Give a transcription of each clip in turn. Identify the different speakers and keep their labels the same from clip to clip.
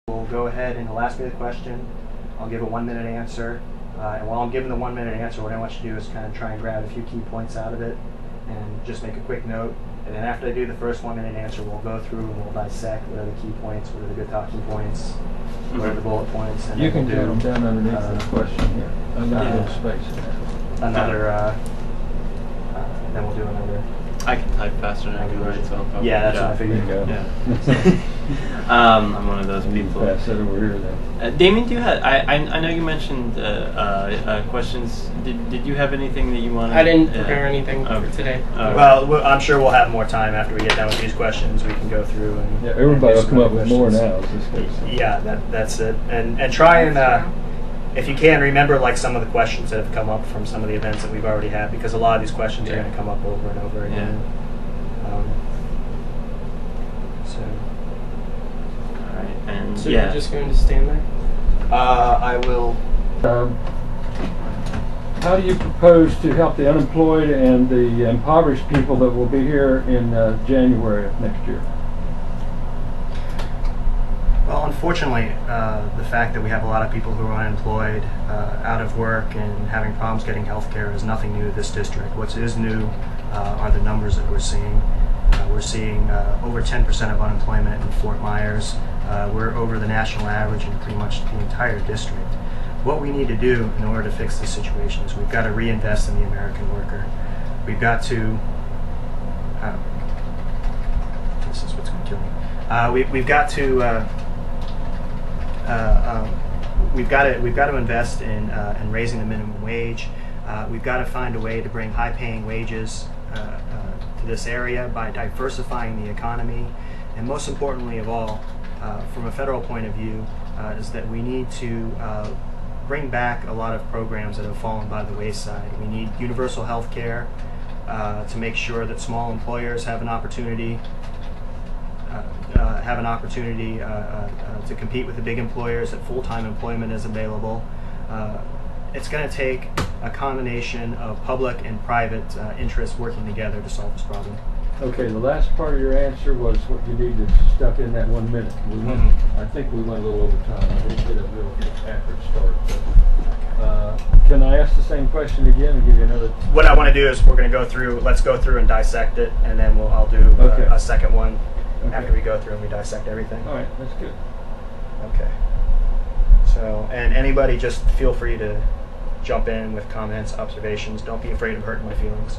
Speaker 1: We'll go ahead and he'll ask me the question. I'll give a 1 minute answer. And while I'm giving the 1 minute answer, what I want you to do is kind of try and grab a few key points out of it and just make a quick note. And then after I do the first 1 minute answer, we'll go through and we'll dissect what are the key points, what are the good talking points, what are the bullet points. And
Speaker 2: you can do them down underneath the question here. I've got a little space in there.
Speaker 1: Then we'll do another.
Speaker 3: I can type faster than I can write, so I'll probably.
Speaker 1: Yeah, that's what I figured.
Speaker 3: Yeah. I'm one of those people.
Speaker 2: Pass that over here then.
Speaker 3: Damien, do you have? I know you mentioned questions. Did you have anything that you wanted?
Speaker 4: I didn't prepare anything for today.
Speaker 1: Well, I'm sure we'll have more time after we get done with these questions. We can go through and.
Speaker 2: Yeah, everybody will come up with more now.
Speaker 1: Yeah, that's it. And try and. If you can, remember like some of the questions that have come up from some of the events that we've already had, because a lot of these questions are going to come up over and over again.
Speaker 3: So, all right, and
Speaker 4: so you're just going to stand there?
Speaker 1: I will.
Speaker 2: How do you propose to help the unemployed and the impoverished people that will be here in January of next year?
Speaker 1: Well, unfortunately, the fact that we have a lot of people who are unemployed, out of work, and having problems getting health care is nothing new to this district. What is new are the numbers that we're seeing. We're seeing over 10% of unemployment in Fort Myers. We're over the national average in pretty much the entire district. What we need to do in order to fix this situation is we've got to reinvest in the American worker. We've got to... this is what's going to kill me. We've got to invest in raising the minimum wage. We've got to find a way to bring high-paying wages to this area by diversifying the economy, and most importantly of all, from a federal point of view, is that we need to bring back a lot of programs that have fallen by the wayside. We need universal health care to make sure that small employers have an opportunity. To compete with the big employers, that full-time employment is available. It's going to take a combination of public and private interests working together to solve this problem.
Speaker 2: Okay, the last part of your answer was what you need to stuff in that 1 minute. We went, I think we went a little over time. I didn't get a real accurate start. But, can I ask the same question again and give you another?
Speaker 1: What I want to do is we're going to go through. Let's go through and dissect it, and then I'll do a second one. Okay. After we go through and we dissect everything.
Speaker 2: All right, that's good.
Speaker 1: Okay. So, and anybody just feel free to jump in with comments, observations. Don't be afraid of hurting my feelings.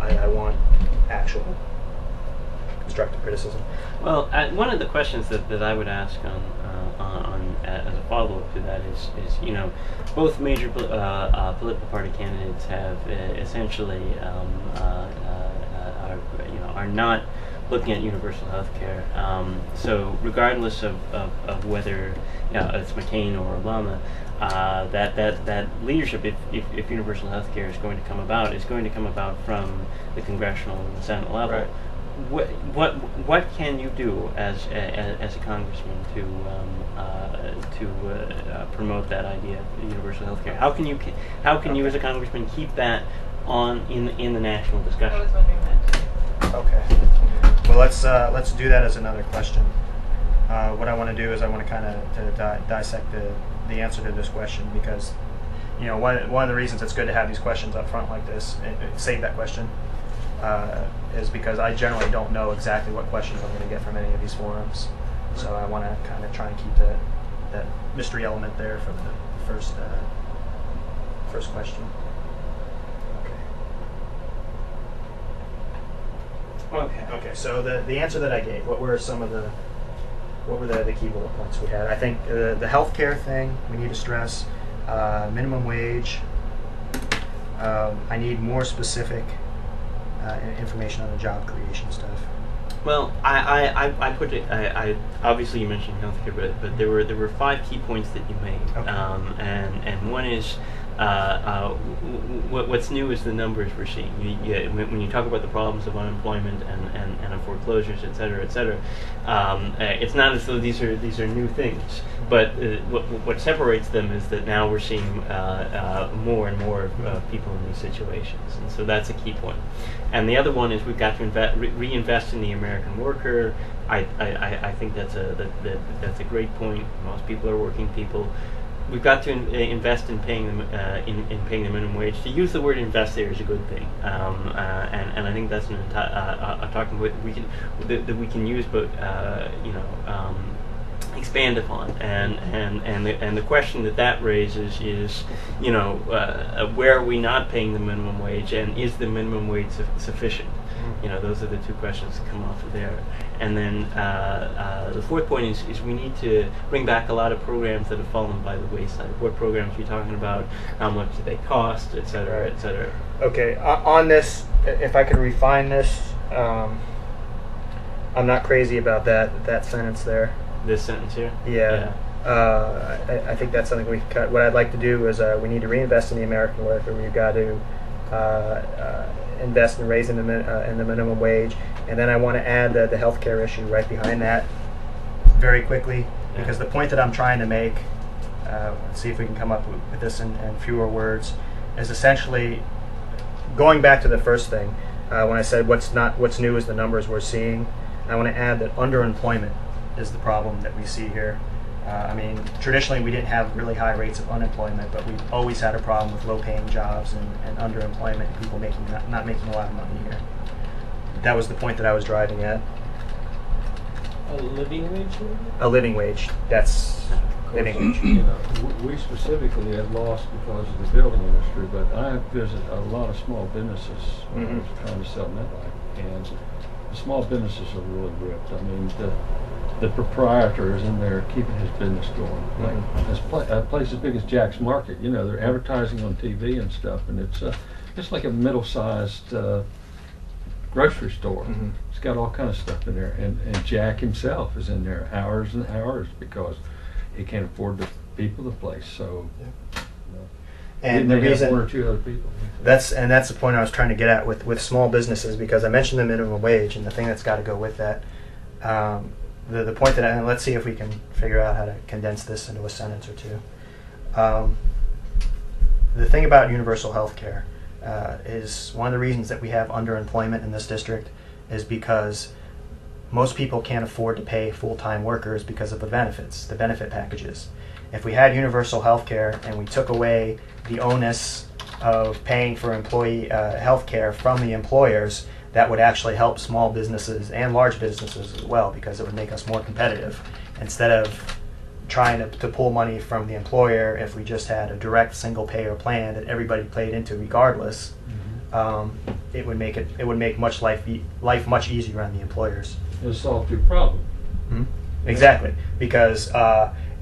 Speaker 1: I want actual constructive criticism.
Speaker 3: Well, one of the questions that I would ask on as a follow-up to that is both major political party candidates have essentially are not looking at universal health care. So regardless of whether it's McCain or Obama, that leadership, if universal health care is going to come about, is going to come about from the congressional and the Senate level.
Speaker 1: Right.
Speaker 3: What can you do as a congressman to promote that idea of universal health care? How can you as a congressman keep that on in the national discussion?
Speaker 5: I was wondering that.
Speaker 1: Okay. Well, let's do that as another question. What I want to do is I want to kind of dissect the answer to this question, because one of the reasons it's good to have these questions up front like this, save that question, is because I generally don't know exactly what questions I'm going to get from any of these forums. So I want to kind of try and keep that mystery element there for the first question. Okay. So the answer that I gave, what were the key bullet points we had? I think the healthcare thing we need to stress, minimum wage. I need more specific information on the job creation stuff.
Speaker 3: Well, I put it. I obviously you mentioned healthcare, but there were 5 key points that you made,
Speaker 1: okay.
Speaker 3: And one is. What's new is the numbers we're seeing. When you talk about the problems of unemployment and of foreclosures, et cetera, it's not as though these are new things. But what separates them is that now we're seeing more and more people in these situations, and so that's a key point. And the other one is we've got to reinvest in the American worker. I think that's a great point. Most people are working people. We've got to invest in paying them in paying the minimum wage. To use the word "invest" there is a good thing, and I think that's a talking point that we can use, but expand upon. And the question that raises is, where are we not paying the minimum wage, and is the minimum wage sufficient? Those are the two questions that come off of there. And then the fourth point is we need to bring back a lot of programs that have fallen by the wayside. What programs are we talking about? How much do they cost, et cetera, et cetera?
Speaker 1: Okay, on this, if I could refine this, I'm not crazy about that sentence there.
Speaker 3: This sentence here?
Speaker 1: Yeah. I think that's something we can cut. What I'd like to do is we need to reinvest in the American worker. We've got to invest in raising the minimum wage, and then I want to add the healthcare issue right behind that very quickly, because the point that I'm trying to make, let's see if we can come up with this in fewer words, is essentially going back to the first thing when I said what's new is the numbers we're seeing. I want to add that underemployment is the problem that we see here. Traditionally we didn't have really high rates of unemployment, but we've always had a problem with low-paying jobs and underemployment, and people not making a lot of money here. That was the point that I was driving at.
Speaker 4: A living wage?
Speaker 1: A living wage. That's living wage.
Speaker 2: We specifically had lost because of the building industry, but I visit a lot of small businesses when I was trying to sell MetLife, and the small businesses are really ripped. The proprietor is in there keeping his business going. Like a place as big as Jack's Market, they're advertising on TV and stuff, and it's like a middle-sized grocery store. It's got all kind of stuff in there, and Jack himself is in there hours and hours because he can't afford to people the place. So,
Speaker 1: and the reason
Speaker 2: one or two other people.
Speaker 1: That's the point I was trying to get at with small businesses, because I mentioned the minimum wage and the thing that's got to go with that. The point that let's see if we can figure out how to condense this into a sentence or two. The thing about universal health care is one of the reasons that we have underemployment in this district is because most people can't afford to pay full-time workers because of the benefits, the benefit packages. If we had universal health care and we took away the onus of paying for employee health care from the employers, that would actually help small businesses and large businesses as well, because it would make us more competitive. Instead of trying to pull money from the employer, if we just had a direct single payer plan that everybody paid into regardless, it would make life much easier on the employers.
Speaker 2: It'll solve your problem.
Speaker 1: Exactly, because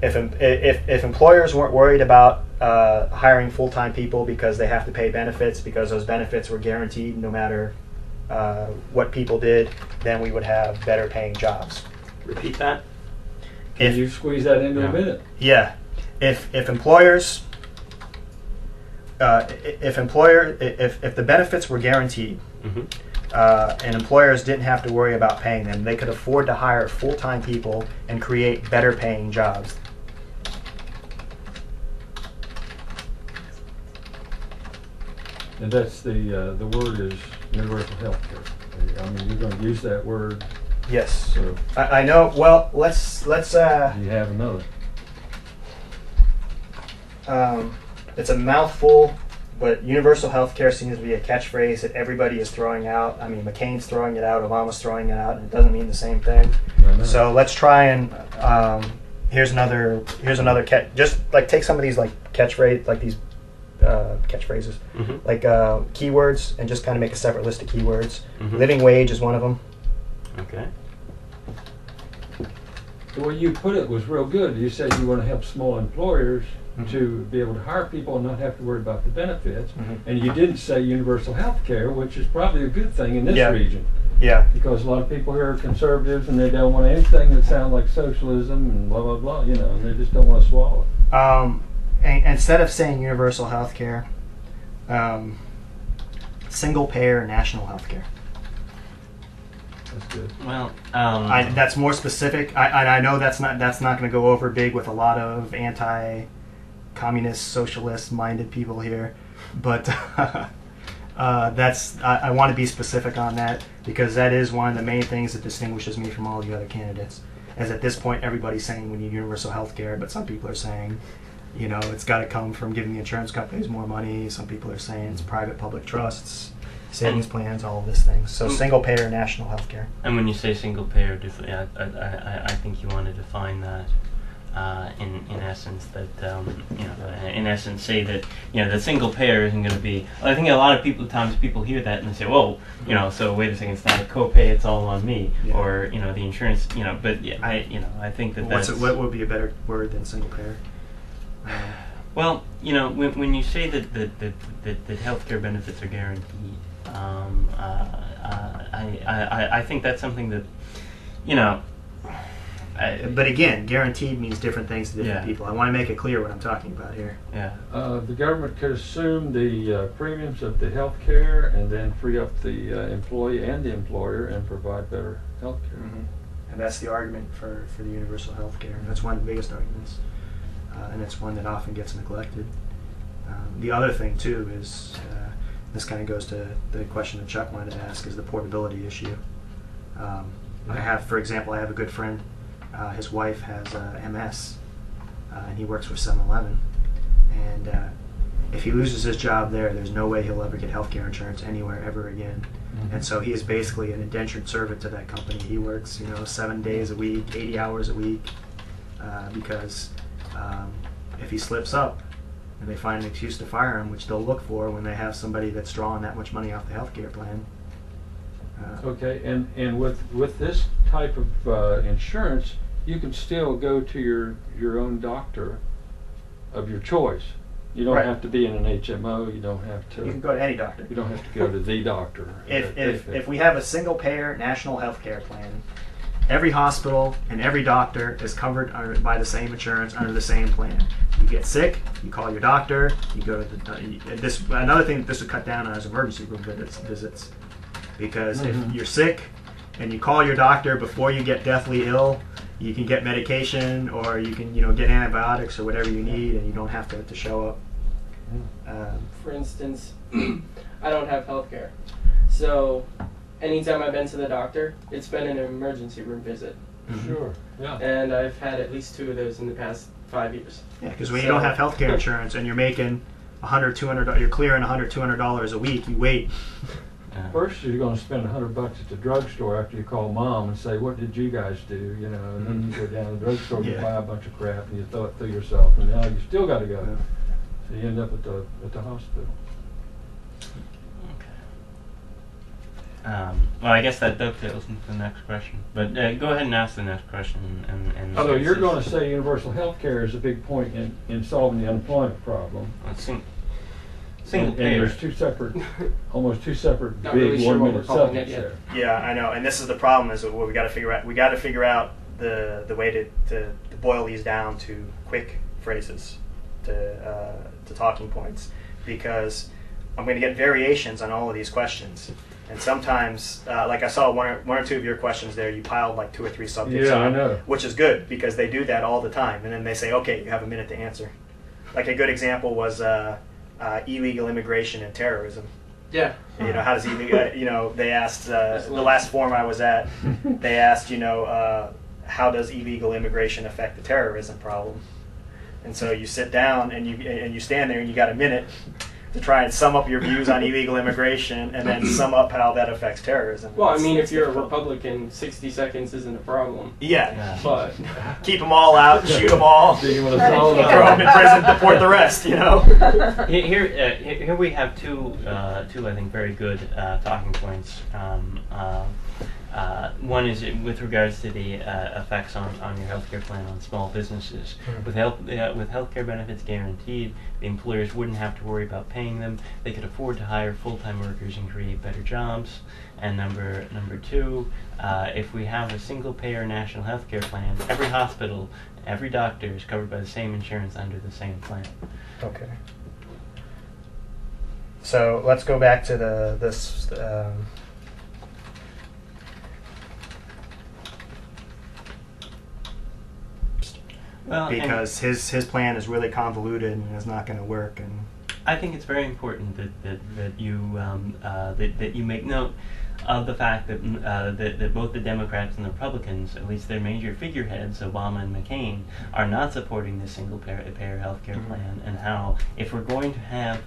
Speaker 1: if employers weren't worried about hiring full-time people because they have to pay benefits, because those benefits were guaranteed no matter what people did, then we would have better paying jobs.
Speaker 3: Repeat that.
Speaker 2: Can you squeeze that into a minute?
Speaker 1: Yeah. If employers, if the benefits were guaranteed, and employers didn't have to worry about paying them, they could afford to hire full-time people and create better paying jobs.
Speaker 2: And that's the word is universal health care. You're going to use that word.
Speaker 1: Yes.
Speaker 2: So
Speaker 1: I know. Well, let's.
Speaker 2: you have another.
Speaker 1: It's a mouthful, but universal health care seems to be a catchphrase that everybody is throwing out. McCain's throwing it out, Obama's throwing it out, and it doesn't mean the same thing. So let's try and here's another just like take some of these like catchphrase, like these catchphrases, like keywords, and just kind of make a separate list of keywords. Living wage is one of them.
Speaker 3: Okay.
Speaker 2: The way you put it was real good. You said you want to help small employers to be able to hire people and not have to worry about the benefits. And you didn't say universal health care, which is probably a good thing in this region.
Speaker 1: Yeah.
Speaker 2: Because a lot of people here are conservatives and they don't want anything that sounds like socialism and blah, blah, blah, and they just don't want to swallow it.
Speaker 1: And instead of saying universal health care, single payer national health care.
Speaker 2: That's good.
Speaker 3: Well,
Speaker 1: That's more specific. I know that's not going to go over big with a lot of anti-communist, socialist-minded people here, but I want to be specific on that because that is one of the main things that distinguishes me from all the other candidates. As at this point, everybody's saying we need universal health care, but some people are saying, you know, it's got to come from giving the insurance companies more money. Some people are saying it's private-public trusts, savings plans, all of these things. So single-payer national health care.
Speaker 3: and when you say single payer, I think you want to define that in essence that you know, in essence say that, you know, the single payer isn't going to be. I think a lot of times people hear that and they say, whoa, you know, so wait a second, it's not a copay, it's all on me,
Speaker 1: Yeah.
Speaker 3: or, you know, the insurance, you know, but yeah, I think that
Speaker 1: What would be a better word than single-payer?
Speaker 3: Well, you know, when you say that healthcare benefits are guaranteed, I think that's something that, you know.
Speaker 1: But again, guaranteed means different things to different
Speaker 3: Yeah.
Speaker 1: people. I want to make it clear what I'm talking about here.
Speaker 3: Yeah.
Speaker 2: The government could assume the premiums of the health care and then free up the employee and the employer and provide better health care.
Speaker 1: And that's the argument for the universal health care. That's one of the biggest arguments. And it's one that often gets neglected. The other thing, too, is this kind of goes to the question that Chuck wanted to ask, is the portability issue. I have, for example, I have a good friend. His wife has MS, and he works for 7-Eleven. And if he loses his job there's no way he'll ever get health care insurance anywhere ever again. And so he is basically an indentured servant to that company. He works, 7 days a week, 80 hours a week, because if he slips up and they find an excuse to fire him, which they'll look for when they have somebody that's drawing that much money off the health care plan.
Speaker 2: Okay, and with this type of insurance, you can still go to your own doctor of your choice. You don't
Speaker 1: Right.
Speaker 2: have to be in an HMO. You don't have to.
Speaker 1: You can go to any doctor.
Speaker 2: You don't have to go to the doctor.
Speaker 1: If we have a single payer national health care plan, every hospital and every doctor is covered by the same insurance under the same plan. You get sick, you call your doctor, you go to the another thing that this would cut down on is emergency room visits. Because if you're sick and you call your doctor before you get deathly ill, you can get medication or you can get antibiotics or whatever you need, and you don't have to show up.
Speaker 4: For instance, I don't have health care. So anytime I've been to the doctor, it's been an emergency room visit.
Speaker 2: Sure. Yeah.
Speaker 4: And I've had at least 2 of those in the past 5 years.
Speaker 1: Yeah, because when you don't have health care insurance and you're making $100, $200, you're clearing $100, $200 a week, you wait.
Speaker 2: First, you're going to spend $100 at the drugstore after you call mom and say, "What did you guys do?" And then you go down to the drugstore and you buy a bunch of crap and you throw it through yourself, and now you still got to go. So you end up at the hospital.
Speaker 3: Well, I guess that dovetails into the next question. But go ahead and ask the next question. And
Speaker 2: So you're going to say universal health care is a big point in solving the unemployment problem.
Speaker 3: Single
Speaker 2: And
Speaker 3: payer.
Speaker 2: there's almost two separate
Speaker 4: Not
Speaker 2: big
Speaker 4: really sure what
Speaker 2: one-minute
Speaker 4: we're calling
Speaker 2: subjects
Speaker 4: it yet.
Speaker 2: there.
Speaker 1: Yeah, I know, and this is the problem. Is what we got to figure out. We got to figure out the way to boil these down to quick phrases, to talking points, because I'm going to get variations on all of these questions. And sometimes, like I saw one or two of your questions there, you piled like 2 or 3 subjects
Speaker 2: Yeah,
Speaker 1: on,
Speaker 2: I know.
Speaker 1: which is good because they do that all the time. And then they say, okay, you have a minute to answer. Like a good example was illegal immigration and terrorism.
Speaker 4: Yeah.
Speaker 1: How does illegal? They asked the last forum I was at. They asked, how does illegal immigration affect the terrorism problem? And so you sit down and you stand there and you got a minute to try and sum up your views on illegal immigration and then sum up how that affects terrorism.
Speaker 4: Well, I mean, if you're a Republican, 60 seconds isn't a problem.
Speaker 1: Yeah.
Speaker 4: But
Speaker 1: Keep them all out, shoot them all,
Speaker 2: Do you
Speaker 1: throw
Speaker 2: want to solve
Speaker 1: them
Speaker 2: it?
Speaker 1: in prison, deport the rest.
Speaker 3: Here we have two I think very good talking points. One is with regards to the effects on your healthcare plan on small businesses. With healthcare benefits guaranteed, the employers wouldn't have to worry about paying them. They could afford to hire full-time workers and create better jobs. And number 2, if we have a single-payer national healthcare plan, every hospital, every doctor is covered by the same insurance under the same plan.
Speaker 1: Okay. So let's go back to this.
Speaker 3: Well, and
Speaker 1: because his plan is really convoluted and is not going to work. And
Speaker 3: I think it's very important that you make note of the fact that both the Democrats and the Republicans, at least their major figureheads, Obama and McCain, are not supporting this single payer health care plan, and how if we're going to have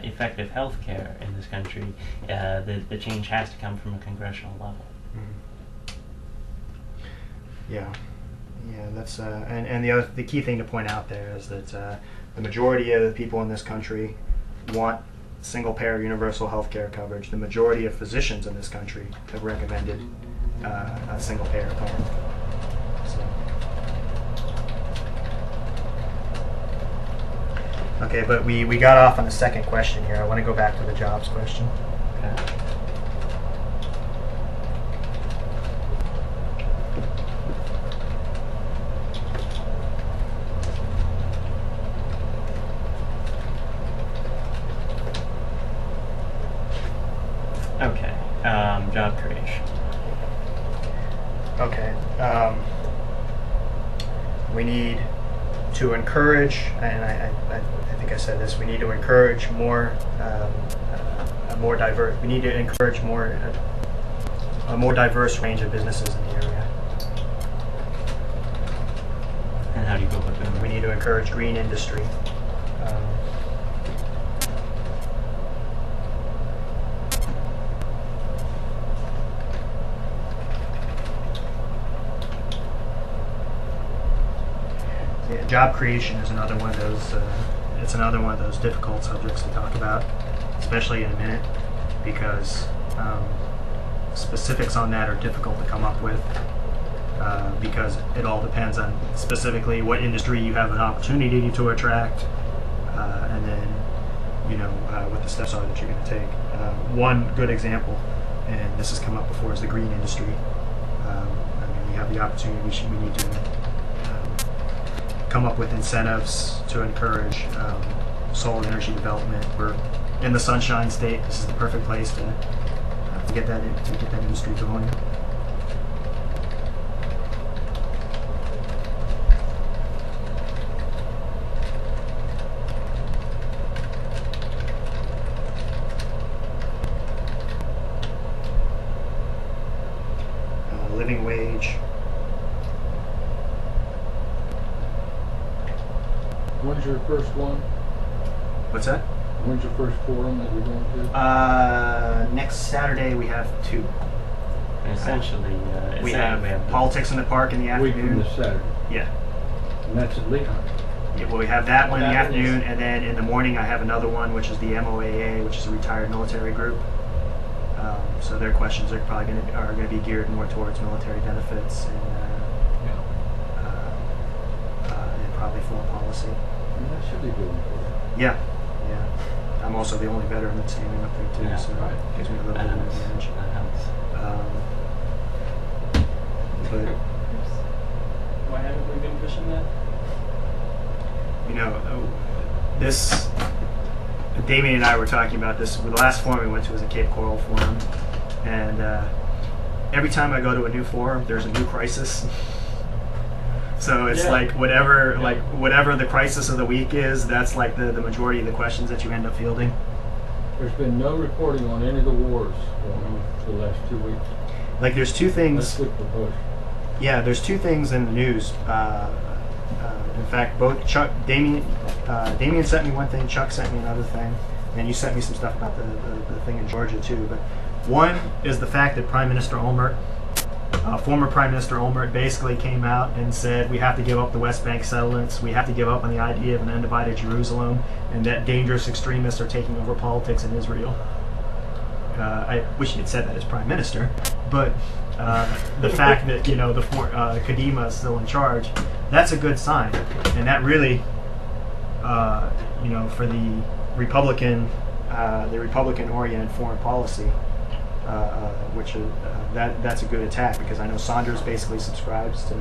Speaker 3: effective health care in this country, the change has to come from a congressional level.
Speaker 1: Yeah, that's and the key thing to point out there is that the majority of the people in this country want single-payer universal health care coverage. The majority of physicians in this country have recommended a single-payer plan. So. Okay, but we got off on the second question here. I want to go back to the jobs question.
Speaker 3: Okay. Okay, job creation.
Speaker 1: Okay, we need to encourage, and I think I said this. We need to encourage more, a more diverse. We need to encourage a more diverse range of businesses in the area.
Speaker 3: And how do you go about doing that?
Speaker 1: We need to encourage green industry. Job creation is another one of those. It's another one of those difficult subjects to talk about, especially in a minute, because specifics on that are difficult to come up with, because it all depends on specifically what industry you have an opportunity to attract, and then what the steps are that you're going to take. One good example, and this has come up before, is the green industry. We have the opportunity. We need to come up with incentives to encourage solar energy development. We're in the Sunshine State. This is the perfect place to get that industry going. Living wage.
Speaker 2: When's your first one?
Speaker 1: What's that?
Speaker 2: When's your first forum that you're going to?
Speaker 1: Next Saturday we have two.
Speaker 3: And essentially,
Speaker 1: We have politics in the park in the
Speaker 2: Week from
Speaker 1: afternoon.
Speaker 2: this Saturday.
Speaker 1: Yeah.
Speaker 2: And that's at Leon.
Speaker 1: Yeah, well, we have that one in the
Speaker 4: That
Speaker 1: afternoon,
Speaker 4: is-
Speaker 1: and then in the morning I have another one, which is the MOAA, which is a retired military group. So their questions are probably going to be geared more towards military benefits and probably foreign policy.
Speaker 2: And that should be good.
Speaker 1: Yeah. I'm also the only veteran that's standing up there too,
Speaker 3: Yeah,
Speaker 1: so
Speaker 2: right.
Speaker 1: it gives me a little bit of an advantage.
Speaker 3: That helps.
Speaker 1: But
Speaker 4: Why haven't we been pushing that?
Speaker 1: this, Damien and I were talking about this. The last forum we went to was a Cape Coral forum, and every time I go to a new forum, there's a new crisis. So it's
Speaker 4: Yeah.
Speaker 1: like whatever the crisis of the week is, that's like the majority of the questions that you end up fielding.
Speaker 2: There's been no reporting on any of the wars going on for the last 2 weeks.
Speaker 1: Like there's two
Speaker 2: That's
Speaker 1: things.
Speaker 2: good for Bush.
Speaker 1: Yeah, there's two things in the news. In fact, both Damien sent me one thing, Chuck sent me another thing, and you sent me some stuff about the thing in Georgia too. But one is the fact that former Prime Minister Olmert basically came out and said we have to give up the West Bank settlements, we have to give up on the idea of an undivided Jerusalem, and that dangerous extremists are taking over politics in Israel. I wish he had said that as Prime Minister, but the fact that Kadima is still in charge, that's a good sign, and that really, for the Republican-oriented foreign policy, that's a good attack, because I know Saunders basically subscribes to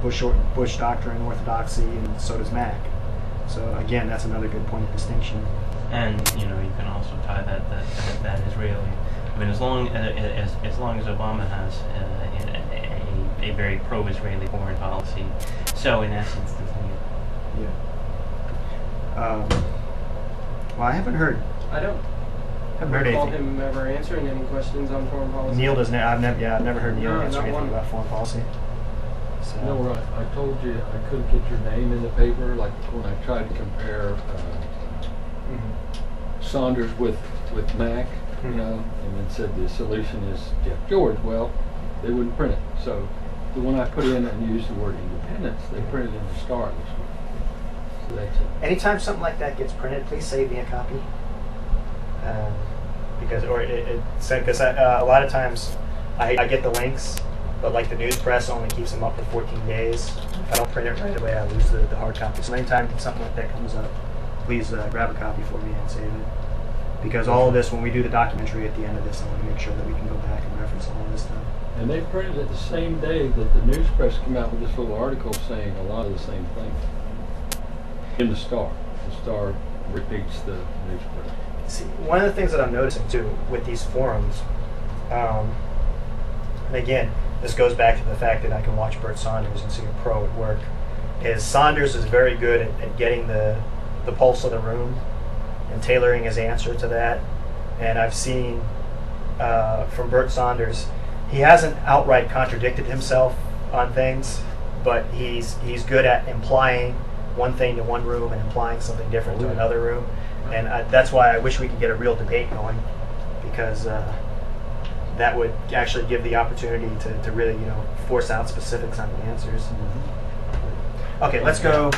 Speaker 1: Bush doctrine, orthodoxy, and so does Mac. So again, that's another good point of distinction.
Speaker 3: And you can also tie that Israeli. I mean, as long as Obama has a very pro-Israeli foreign policy. So in essence, doesn't it?
Speaker 1: Yeah. Well, I haven't heard.
Speaker 4: I don't
Speaker 1: Haven't heard
Speaker 4: recall
Speaker 1: anything.
Speaker 4: him ever answering any questions on foreign policy.
Speaker 1: Neil doesn't. I've never heard Neil
Speaker 4: No,
Speaker 1: answer
Speaker 4: not
Speaker 1: anything
Speaker 4: one.
Speaker 1: about foreign policy. So.
Speaker 2: No, right. I told you I couldn't get your name in the paper, like when I tried to compare Saunders with Mac, you
Speaker 1: Mhm.
Speaker 2: know, and then said the solution is Jeff George. Well, they wouldn't print it. So the one I put in and used the word independence, they printed in the Star this week. So that's it.
Speaker 1: Anytime something like that gets printed, please save me a copy. Because a lot of times I get the links, but like the news press only keeps them up for 14 days. If I don't print it right away, I lose the hard copy. So anytime something like that comes up, please grab a copy for me and save it. Because all of this, when we do the documentary at the end of this, I want to make sure that we can go back and reference all of this stuff.
Speaker 2: And they printed it the same day that the news press came out with this little article saying a lot of the same things. In the Star. The Star repeats the news press.
Speaker 1: See, one of the things that I'm noticing too with these forums, and again, this goes back to the fact that I can watch Bert Saunders and see a pro at work, is Saunders is very good at getting the pulse of the room and tailoring his answer to that. And I've seen from Bert Saunders, he hasn't outright contradicted himself on things, but he's good at implying one thing to one room and implying something different to another room. And that's why I wish we could get a real debate going, because that would actually give the opportunity to really, force out specifics on the answers. Okay, let's go.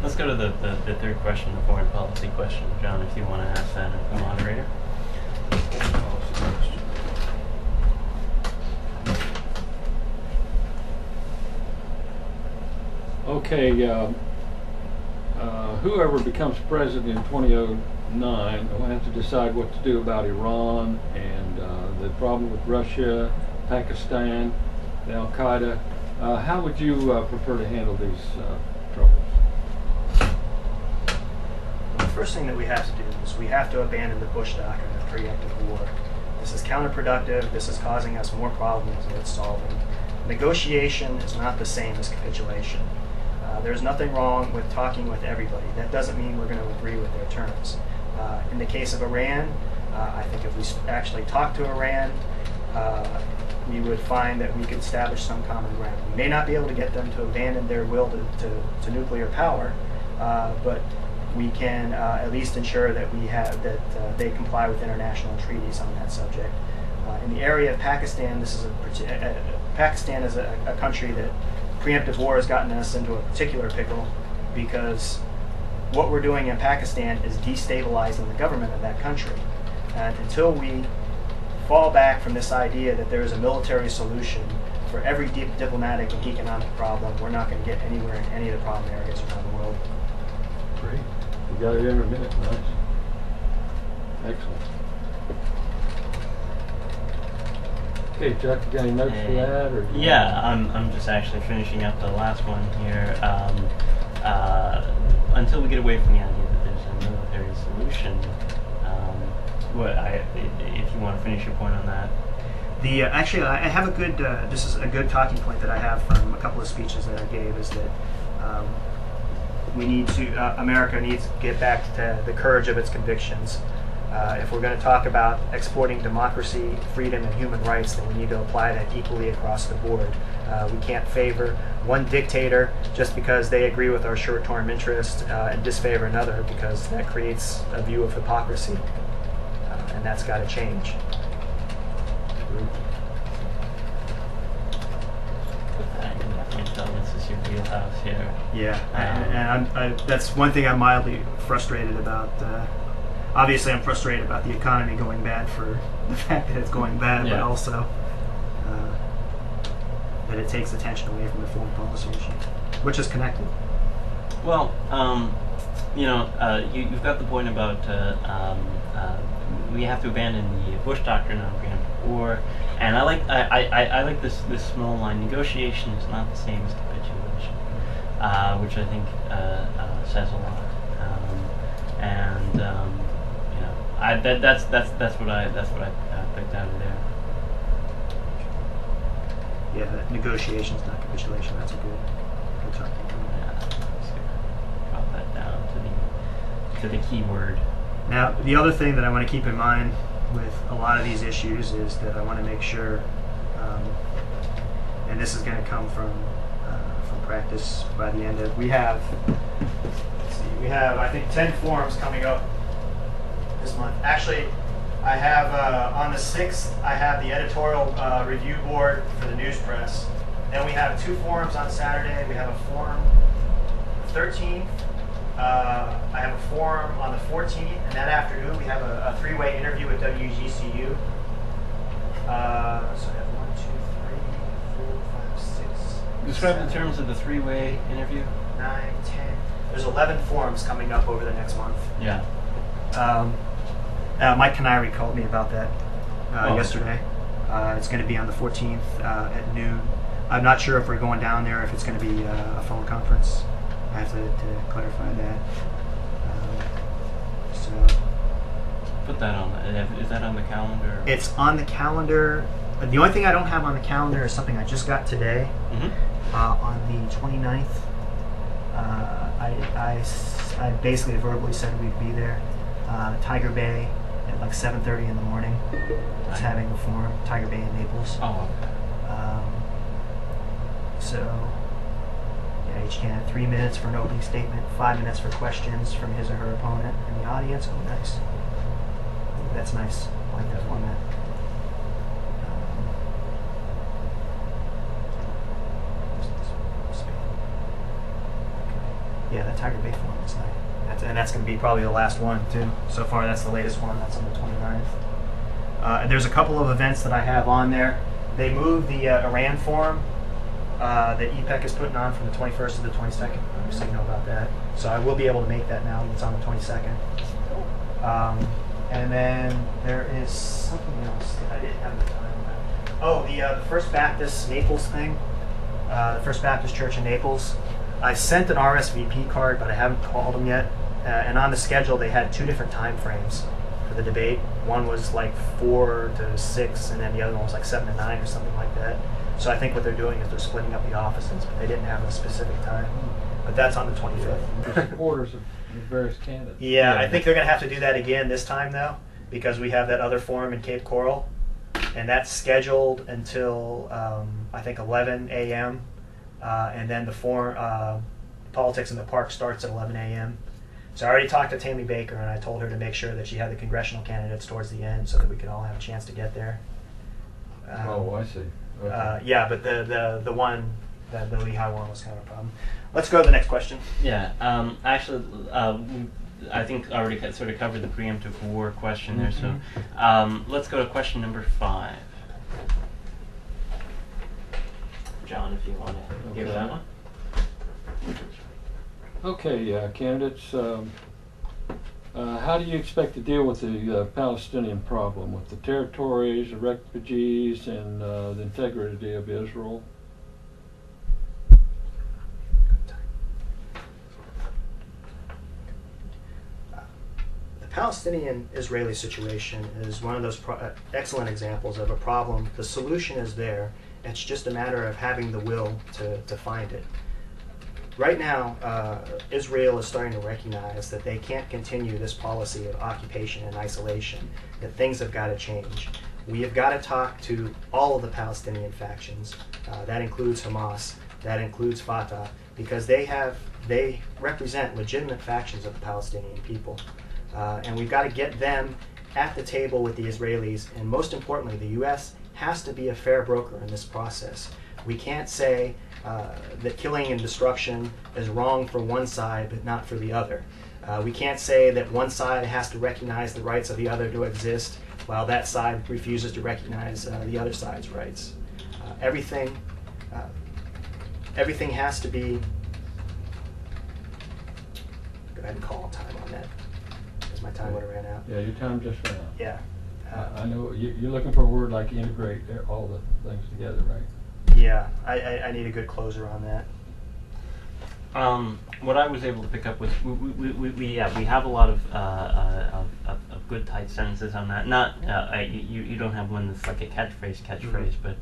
Speaker 3: Let's go to the third question, the foreign policy question. John, if you want to ask that of the moderator.
Speaker 2: Okay, whoever becomes president in 2009 will have to decide what to do about Iran and the problem with Russia, Pakistan, the Al-Qaeda. How would you prefer to handle these troubles?
Speaker 1: The first thing that we have to do is we have to abandon the Bush doctrine of preemptive war. This is counterproductive. This is causing us more problems than it's solving. Negotiation is not the same as capitulation. There's nothing wrong with talking with everybody. That doesn't mean we're going to agree with their terms. In the case of Iran, I think if we actually talk to Iran, we would find that we could establish some common ground. We may not be able to get them to abandon their will to nuclear power, but we can at least ensure that they comply with international treaties on that subject. In the area of Pakistan, Pakistan is a country that preemptive war has gotten us into a particular pickle, because what we're doing in Pakistan is destabilizing the government of that country. And until we fall back from this idea that there is a military solution for every diplomatic and economic problem, we're not going to get anywhere in any of the problem areas around the world.
Speaker 2: Great. You got it in a minute. Nice. Excellent. Okay, Chuck, you got any notes for that? Or
Speaker 3: Yeah, I'm just actually finishing up the last one here. Until we get away from the idea that there's a military solution, if you want to finish your point on that.
Speaker 1: Actually, I have a good. This is a good talking point that I have from a couple of speeches that I gave. Is that America needs to get back to the courage of its convictions. If we're going to talk about exporting democracy, freedom, and human rights, then we need to apply that equally across the board. We can't favor one dictator just because they agree with our short-term interest and disfavor another, because that creates a view of hypocrisy, and that's got to change.
Speaker 3: This is your wheelhouse here.
Speaker 1: Yeah, and that's one thing I'm mildly frustrated about. Obviously, I'm frustrated about the economy going bad for the fact that it's going bad, but also that it takes attention away from the foreign policy issue, which is connected.
Speaker 3: Well, you've got the point about we have to abandon the Bush doctrine on preemptive war, and I like this small line. Negotiation is not the same as capitulation, which I think says a lot. That's what I picked out of there.
Speaker 1: Yeah, negotiations, not capitulation. That's a good talking point.
Speaker 3: Yeah, so drop that down to the keyword.
Speaker 1: Now, the other thing that I want to keep in mind with a lot of these issues is that I want to make sure, and this is going to come from practice by the end of, we have, let's see, we have, I think, 10 forums coming up this month. Actually, I have, on the 6th, I have the editorial review board for the news press. Then we have 2 forums on Saturday. We have a forum the 13th. I have a forum on the 14th, and that afternoon we have a 3-way interview with WGCU. So I have 1, 2, 3, 4, 5, 6.
Speaker 3: Describe
Speaker 1: 7,
Speaker 3: the terms of the 3-way interview.
Speaker 1: 9, 10. There's 11 forums coming up over the next month.
Speaker 3: Yeah.
Speaker 1: Mike Canary called me about that yesterday. It's going to be on the 14th at noon. I'm not sure if we're going down there, if it's going to be a phone conference. I have to clarify that. So
Speaker 3: Put that on. Is that on the calendar?
Speaker 1: it's on the calendar. The only thing I don't have on the calendar is something I just got today.
Speaker 3: Mm-hmm.
Speaker 1: On the 29th, I basically verbally said we'd be there. Tiger Bay at like 7:30 in the morning. It's having a forum. Tiger Bay in Naples.
Speaker 3: Oh, okay.
Speaker 1: So, yeah, each can have 3 minutes for an opening statement, 5 minutes for questions from his or her opponent in the audience. Oh, nice. That's nice. I like that format. Yeah, that Tiger Bay forum is nice. That's going to be probably the last one, too. So far, that's the latest one. That's on the 29th. There's a couple of events that I have on there. They moved the Iran forum that EPEC is putting on from the 21st to the 22nd, so you know about that. So I will be able to make that now. It's on the 22nd. And then there is something else that I didn't have the time on. Oh, the First Baptist Naples thing. The First Baptist Church in Naples. I sent an RSVP card, but I haven't called them yet. And on the schedule, they had 2 different time frames for the debate. One was like 4 to 6, and then the other one was like 7 to 9 or something like that. So I think what they're doing is they're splitting up the offices, but they didn't have a specific time. But that's on the 25th.
Speaker 2: The supporters of the various candidates.
Speaker 1: Yeah, I think they're going to have to do that again this time, though, because we have that other forum in Cape Coral, and that's scheduled until, I think, 11 a.m., and then the forum, Politics in the Park starts at 11 a.m. So I already talked to Tammy Baker, and I told her to make sure that she had the congressional candidates towards the end so that we could all have a chance to get there.
Speaker 2: Oh, I see. Okay.
Speaker 1: Yeah, but the one, the Lehigh one was kind of a problem. Let's go to the next question.
Speaker 3: Yeah. Actually, I think I already sort of covered the preemptive war question there. So let's go to question number 5. John, if you want to give that one.
Speaker 2: Okay, candidates, how do you expect to deal with the Palestinian problem, with the territories, the refugees, and the integrity of Israel?
Speaker 1: The Palestinian-Israeli situation is one of those excellent examples of a problem. The solution is there. It's just a matter of having the will to find it. Right now, Israel is starting to recognize that they can't continue this policy of occupation and isolation, that things have got to change. We have got to talk to all of the Palestinian factions. That includes Hamas, that includes Fatah, because they represent legitimate factions of the Palestinian people. And we've got to get them at the table with the Israelis, and most importantly, the U.S. has to be a fair broker in this process. We can't say that killing and destruction is wrong for one side but not for the other. We can't say that one side has to recognize the rights of the other to exist while that side refuses to recognize the other side's rights. Everything has to be... Go ahead and call time on that, because my time would have ran out.
Speaker 2: Yeah, your time just ran out.
Speaker 1: Yeah.
Speaker 2: I know you're looking for a word like integrate all the things together, right?
Speaker 1: Yeah, I need a good closer on that.
Speaker 3: What I was able to pick up was we have a lot of good tight sentences on that. Not you don't have one that's like a catchphrase, but